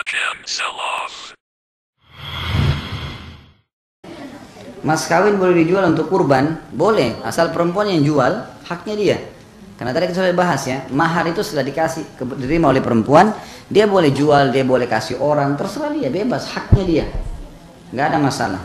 Hakim Salaf. Mas kawin boleh dijual untuk kurban? Boleh, asal perempuan yang jual, haknya dia. Karena tadi kita sudah bahas ya, mahar itu sudah diterima oleh perempuan, dia boleh jual, dia boleh kasih orang, terserah dia, bebas, haknya dia. Nggak ada masalah.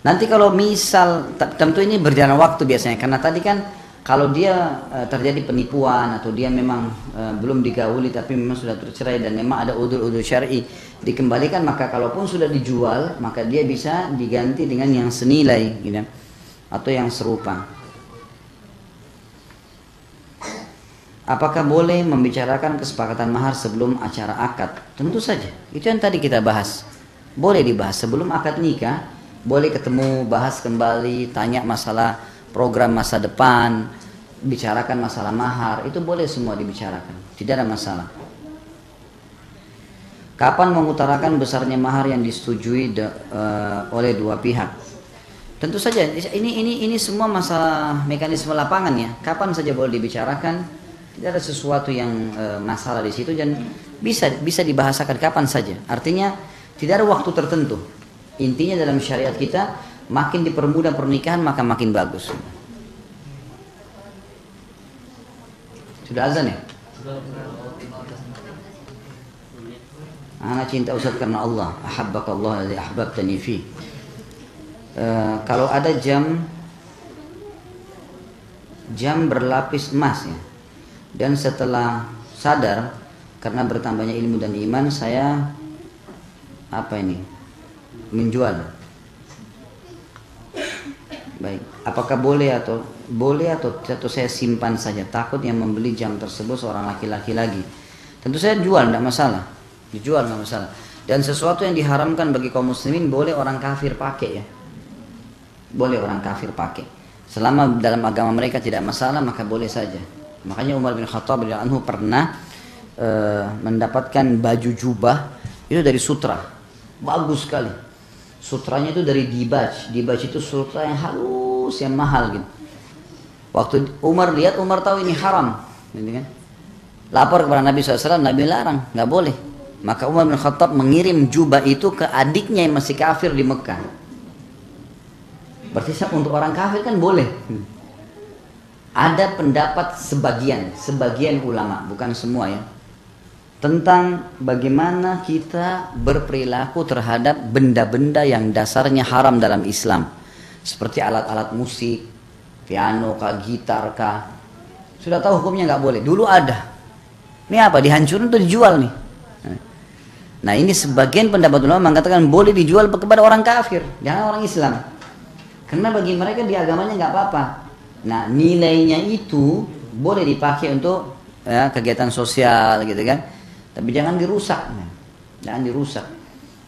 Nanti kalau misal, tentu ini berjalan waktu biasanya, karena tadi kan kalau dia terjadi penipuan atau dia memang belum digauli tapi memang sudah tercerai dan memang ada udzur-udzur syar'i dikembalikan, maka kalaupun sudah dijual maka dia bisa diganti dengan yang senilai gitu, atau yang serupa. Apakah boleh membicarakan kesepakatan mahar sebelum acara akad? Tentu saja, itu yang tadi kita bahas. Boleh dibahas sebelum akad nikah, boleh ketemu, bahas kembali, tanya masalah program masa depan, bicarakan masalah mahar, itu boleh semua dibicarakan, tidak ada masalah. Kapan mengutarakan besarnya mahar yang disetujui oleh dua pihak? Tentu saja, ini semua masalah mekanisme lapangan ya. Kapan saja boleh dibicarakan, tidak ada sesuatu yang masalah di situ dan bisa dibahasakan kapan saja. Artinya tidak ada waktu tertentu. Intinya dalam syariat kita, makin dipermudah pernikahan maka makin bagus. Sudah azan ya? Ana cinta Ustaz karena Allah. Ahabbakallah alladhi ahbabtani fi. Kalau ada jam berlapis emas ya. Dan setelah sadar karena bertambahnya ilmu dan iman, saya menjual. Baik, apakah boleh atau saya simpan saja? Takut yang membeli jam tersebut seorang laki-laki lagi. Tentu saya jual, tidak masalah. Dijual tidak masalah. Dan sesuatu yang diharamkan bagi kaum muslimin boleh orang kafir pakai ya. Boleh orang kafir pakai. Selama dalam agama mereka tidak masalah maka boleh saja. Makanya Umar bin Khattab radhiyallahu anhu pernah mendapatkan baju jubah itu dari sutra, bagus sekali. Sutranya itu dari dibaj. Dibaj itu sutra yang halus, yang mahal gitu. Waktu Umar lihat, Umar tahu ini haram, gitu kan? Lapor kepada Nabi SAW, Nabi larang, nggak boleh. Maka Umar bin Khattab mengirim jubah itu ke adiknya yang masih kafir di Mekah. Berarti untuk orang kafir kan boleh. Ada pendapat sebagian ulama, bukan semua ya, tentang bagaimana kita berperilaku terhadap benda-benda yang dasarnya haram dalam Islam, seperti alat-alat musik, piano kah, gitar kah. Sudah tahu hukumnya nggak boleh. Dulu ada. Ini apa? Dihancurin atau dijual nih? Nah ini sebagian pendapat ulama mengatakan boleh dijual kepada orang kafir, jangan orang Islam. Karena bagi mereka di agamanya nggak apa-apa. Nah nilainya itu boleh dipakai untuk ya, kegiatan sosial gitu kan, tapi jangan dirusak, jangan dirusak.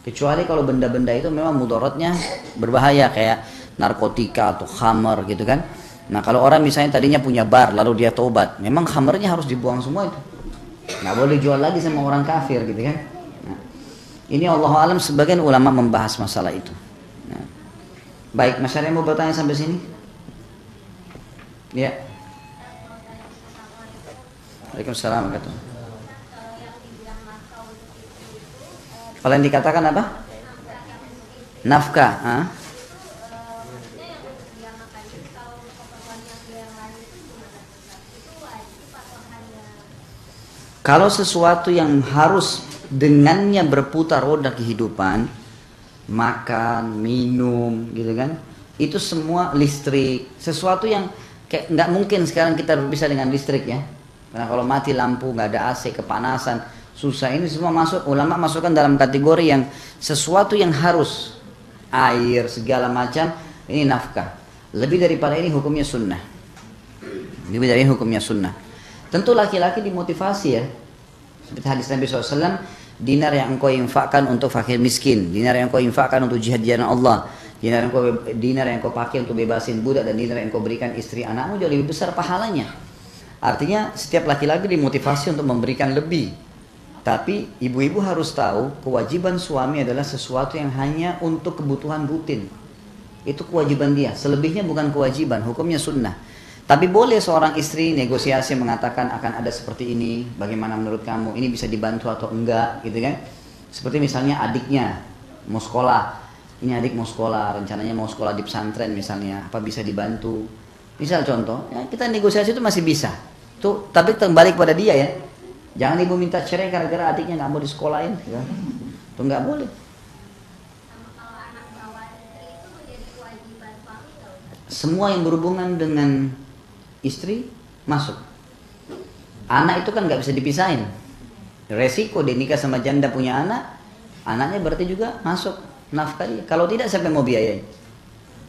Kecuali kalau benda-benda itu memang mudaratnya berbahaya kayak narkotika atau khamar gitu kan. Nah kalau orang misalnya tadinya punya bar lalu dia tobat, memang khamarnya harus dibuang semua itu, nggak boleh jual lagi sama orang kafir gitu kan. Nah, ini Allah alam sebagian ulama membahas masalah itu. Nah, baik, masyarakat mau bertanya sampai sini? Ya. Waalaikumsalam warahmatullahi wabarakatuh. Kalau yang dikatakan apa? Nafkah. Kalau sesuatu yang harus dengannya berputar roda kehidupan, makan, minum, gitu kan? Itu semua listrik. Sesuatu yang kayak nggak mungkin sekarang kita bisa dengan listrik ya. Karena kalau mati lampu, nggak ada AC, kepanasan, susah. Ini semua masuk, ulama masukkan dalam kategori yang sesuatu yang harus, air, segala macam, ini nafkah. Lebih daripada ini hukumnya sunnah. Lebih dari ini hukumnya sunnah. Tentu laki-laki dimotivasi ya. Seperti hadis Nabi SAW, dinar yang engkau infakkan untuk fakir miskin, dinar yang engkau infakkan untuk jihad di jalan Allah, dinar yang kau pakai untuk bebasin budak, dan dinar yang kau berikan istri anakmu jauh lebih besar pahalanya. Artinya setiap laki-laki dimotivasi untuk memberikan lebih. Tapi ibu-ibu harus tahu kewajiban suami adalah sesuatu yang hanya untuk kebutuhan rutin. Itu kewajiban dia, selebihnya bukan kewajiban, hukumnya sunnah. Tapi boleh seorang istri negosiasi mengatakan akan ada seperti ini, bagaimana menurut kamu, ini bisa dibantu atau enggak gitu kan. Seperti misalnya adiknya mau sekolah, ini adik mau sekolah, rencananya mau sekolah di pesantren misalnya, apa bisa dibantu? Misal contoh, ya kita negosiasi itu masih bisa. Tuh, tapi kembali kepada dia ya. Jangan ibu minta cerai gara-gara adiknya nggak mau disekolahin, ya. Itu nggak boleh. Semua yang berhubungan dengan istri masuk. Anak itu kan nggak bisa dipisahin. Resiko dia nikah sama janda punya anak, anaknya berarti juga masuk nafkah dia. Kalau tidak siapa yang mau biayai?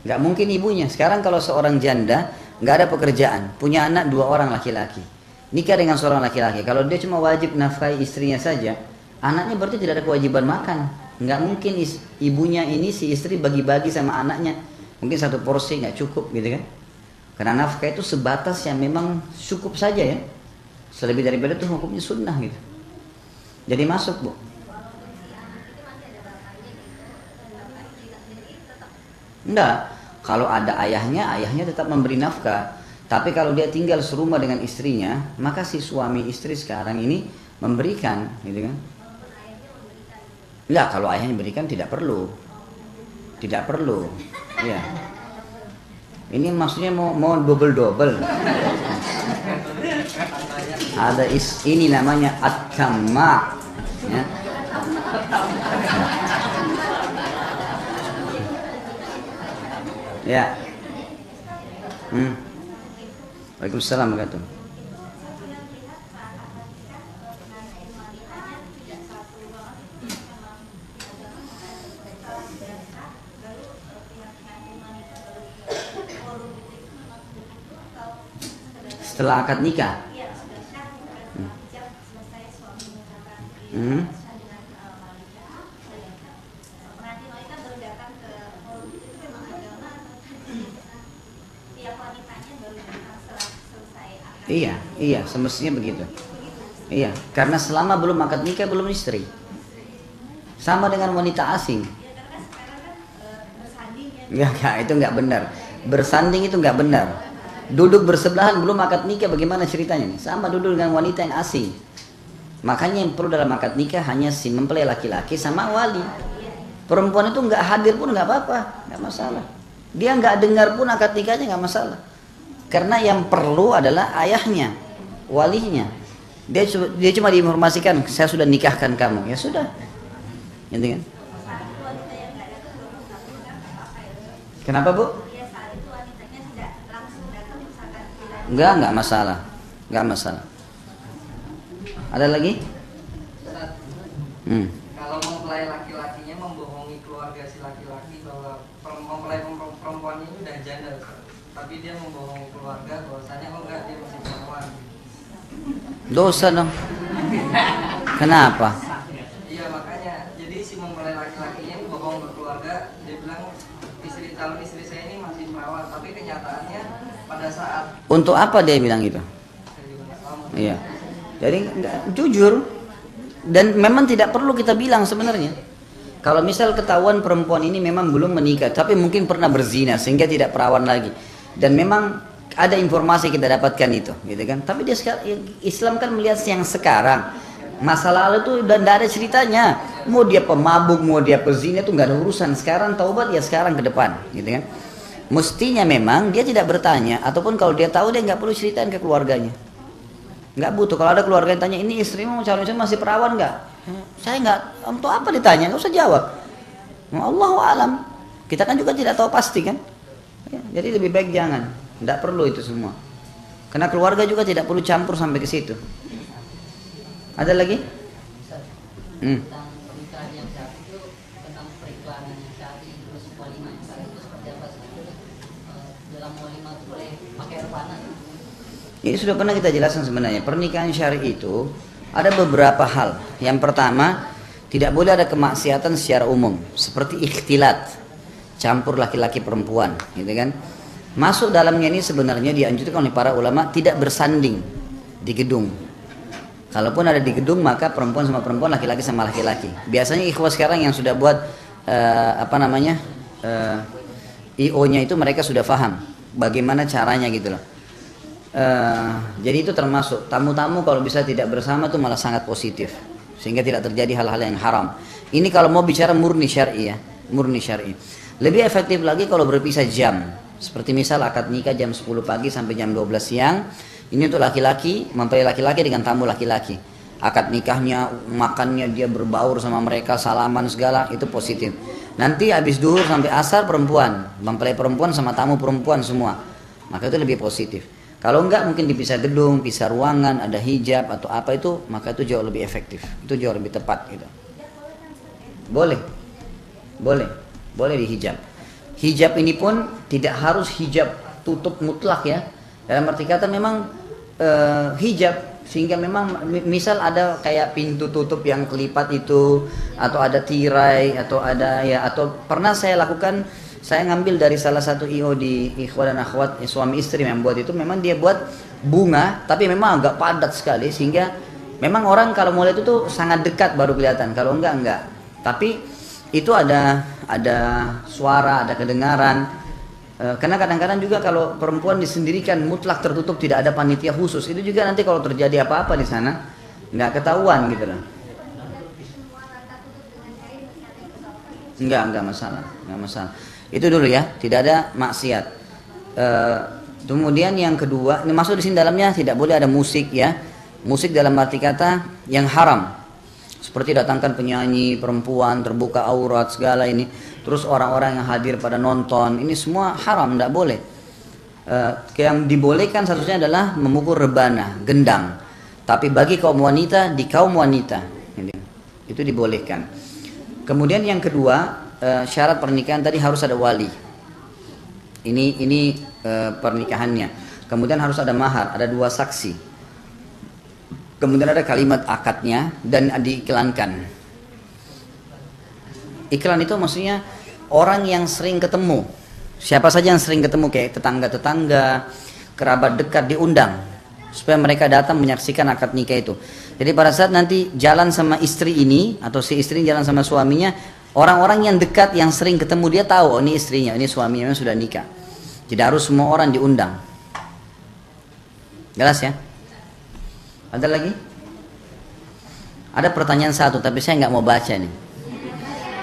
Nggak mungkin ibunya. Sekarang kalau seorang janda nggak ada pekerjaan, punya anak 2 orang laki-laki, nikah dengan seorang laki-laki. Kalau dia cuma wajib nafkahi istrinya saja, anaknya berarti tidak ada kewajiban makan. Nggak mungkin ibunya ini si istri bagi-bagi sama anaknya. Mungkin 1 porsi nggak cukup gitu kan? Karena nafkah itu sebatas yang memang cukup saja ya. Selebih daripada itu hukumnya sunnah gitu. Jadi masuk bu. Enggak. Kalau ada ayahnya, ayahnya tetap memberi nafkah. Tapi kalau dia tinggal serumah dengan istrinya, maka si suami istri sekarang ini memberikan, gitu kan? Enggak, kalau ayahnya berikan tidak perlu. Tidak perlu. Ya. Ini maksudnya mau double-double. Ada ini namanya at-tamma. Ya. Ya. Waalaikumsalam warahmatullahi. Setelah akad nikah. Iya, semestinya begitu. Iya, karena selama belum akad nikah belum istri. Sama dengan wanita asing. Enggak, itu enggak benar. Bersanding itu enggak benar. Duduk bersebelahan belum akad nikah bagaimana ceritanya nih? Sama duduk dengan wanita yang asing. Makanya yang perlu dalam akad nikah hanya si mempelai laki-laki sama wali. Perempuan itu enggak hadir pun enggak apa-apa, enggak masalah. Dia enggak dengar pun akad nikahnya enggak masalah. Karena yang perlu adalah ayahnya, walinya. Dia cuma diinformasikan, saya sudah nikahkan kamu, ya sudah. Gitu kan? Kenapa bu? Enggak masalah. Enggak masalah. Ada lagi? Kalau mempelai laki-lakinya membohongi keluarga si laki-laki bahwa mempelai perempuan ini udah janda, tapi dia membohongi keluarga bahwasanya enggak, dia masih perawan. Dosa dong. Kenapa? Iya makanya, jadi si mempelai laki-lakinya ini bohong ke keluarga, dia bilang calon istri saya ini masih perawan, tapi kenyataannya pada saat. Untuk apa dia bilang itu? Iya. Jadi jujur. Dan memang tidak perlu kita bilang sebenarnya. Kalau misal ketahuan perempuan ini memang belum menikah, tapi mungkin pernah berzina sehingga tidak perawan lagi. Dan memang ada informasi kita dapatkan itu, gitu kan? Tapi dia Islam kan melihat yang sekarang. Masa lalu itu udah tidak ada ceritanya. Mau dia pemabuk, mau dia pezina itu nggak ada urusan. Sekarang taubat ya sekarang ke depan, gitu kan? Mestinya memang dia tidak bertanya, ataupun kalau dia tahu dia nggak perlu ceritain ke keluarganya. Nggak butuh. Kalau ada keluarga yang tanya, ini istrimu calon istri masih perawan nggak? Saya nggak. Untuk apa ditanya? Nggak usah jawab. Allahu alam. Kita kan juga tidak tahu pasti kan. Ya, jadi lebih baik jangan. Nggak perlu itu semua. Karena keluarga juga tidak perlu campur sampai ke situ. Ada lagi? Ini sudah pernah kita jelaskan sebenarnya. Pernikahan syar'i itu ada beberapa hal. Yang pertama, tidak boleh ada kemaksiatan secara umum, seperti ikhtilat, campur laki-laki perempuan, gitu kan? Masuk dalamnya ini sebenarnya dianjurkan oleh para ulama tidak bersanding di gedung. Kalaupun ada di gedung maka perempuan sama perempuan, laki-laki sama laki-laki. Biasanya ikhwah sekarang yang sudah buat IO-nya itu mereka sudah paham bagaimana caranya gitu loh. Jadi itu termasuk tamu-tamu kalau bisa tidak bersama itu malah sangat positif sehingga tidak terjadi hal-hal yang haram. Ini kalau mau bicara murni syar'i ya, murni syar'i. Lebih efektif lagi kalau berpisah jam. Seperti misal akad nikah jam 10 pagi sampai jam 12 siang. Ini untuk laki-laki, mempelai laki-laki dengan tamu laki-laki. Akad nikahnya, makannya dia berbaur sama mereka, salaman segala, itu positif. Nanti habis duhur sampai asar perempuan, mempelai perempuan sama tamu perempuan semua. Maka itu lebih positif. Kalau enggak mungkin dipisah gedung, pisah ruangan, ada hijab atau apa itu, maka itu jauh lebih efektif. Itu jauh lebih tepat gitu. Boleh. Boleh. Boleh dihijab. Hijab ini pun tidak harus hijab tutup mutlak ya. Dalam arti kata memang hijab sehingga memang misal ada kayak pintu tutup yang kelipat itu atau ada tirai atau ada ya atau pernah saya lakukan. Saya ngambil dari salah satu IO di ikhwan dan akhwat suami istri yang buat itu, memang dia buat bunga tapi memang agak padat sekali sehingga memang orang kalau mulai itu tuh sangat dekat baru kelihatan, kalau enggak. Tapi itu ada suara, ada kedengaran. Karena kadang-kadang juga kalau perempuan disendirikan mutlak tertutup tidak ada panitia khusus, itu juga nanti kalau terjadi apa-apa di sana nggak ketahuan gitu loh. Enggak masalah. Itu dulu ya, tidak ada maksiat. Kemudian yang kedua, ini masuk di sini dalamnya tidak boleh ada musik ya. Musik dalam arti kata yang haram. Seperti datangkan penyanyi perempuan, terbuka aurat segala ini. Terus orang-orang yang hadir pada nonton, ini semua haram, tidak boleh. Yang dibolehkan satunya adalah memukul rebana, gendang. Tapi bagi kaum wanita, di kaum wanita itu dibolehkan. Kemudian yang kedua, syarat pernikahan tadi harus ada wali. Ini pernikahannya. Kemudian harus ada mahar, ada 2 saksi. Kemudian ada kalimat akadnya dan diiklankan. Iklan itu maksudnya orang yang sering ketemu. Siapa saja yang sering ketemu kayak tetangga-tetangga, kerabat dekat diundang supaya mereka datang menyaksikan akad nikah itu. Jadi pada saat nanti jalan sama istri ini atau si istri jalan sama suaminya, orang-orang yang dekat yang sering ketemu dia tahu, oh ini istrinya, ini suaminya memang sudah nikah. Tidak harus semua orang diundang. Jelas ya? Ada lagi? Ada pertanyaan satu tapi saya nggak mau baca nih.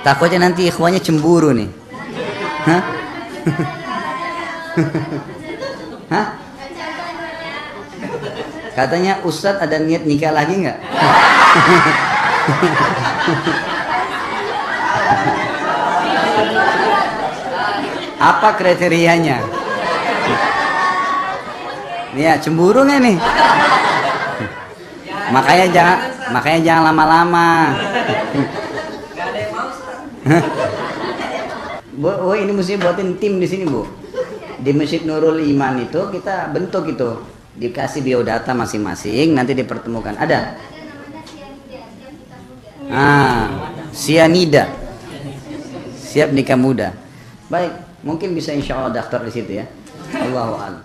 Takutnya nanti ikhwanya cemburu nih. Hah? Hah? Katanya Ustadz ada niat nikah lagi nggak? Apa kriterianya? Ya cemburu nggak nih? Makanya jangan lama-lama. Gak ada yang mau, Ustaz. Bu, ini mesti buatin tim di sini, Bu. Di Masjid Nurul Iman itu kita bentuk itu, dikasih biodata masing-masing, nanti dipertemukan. Ada? Sianida. Siap nikah muda. Baik, mungkin bisa insya Allah daftar di situ ya. Allahu a'lam.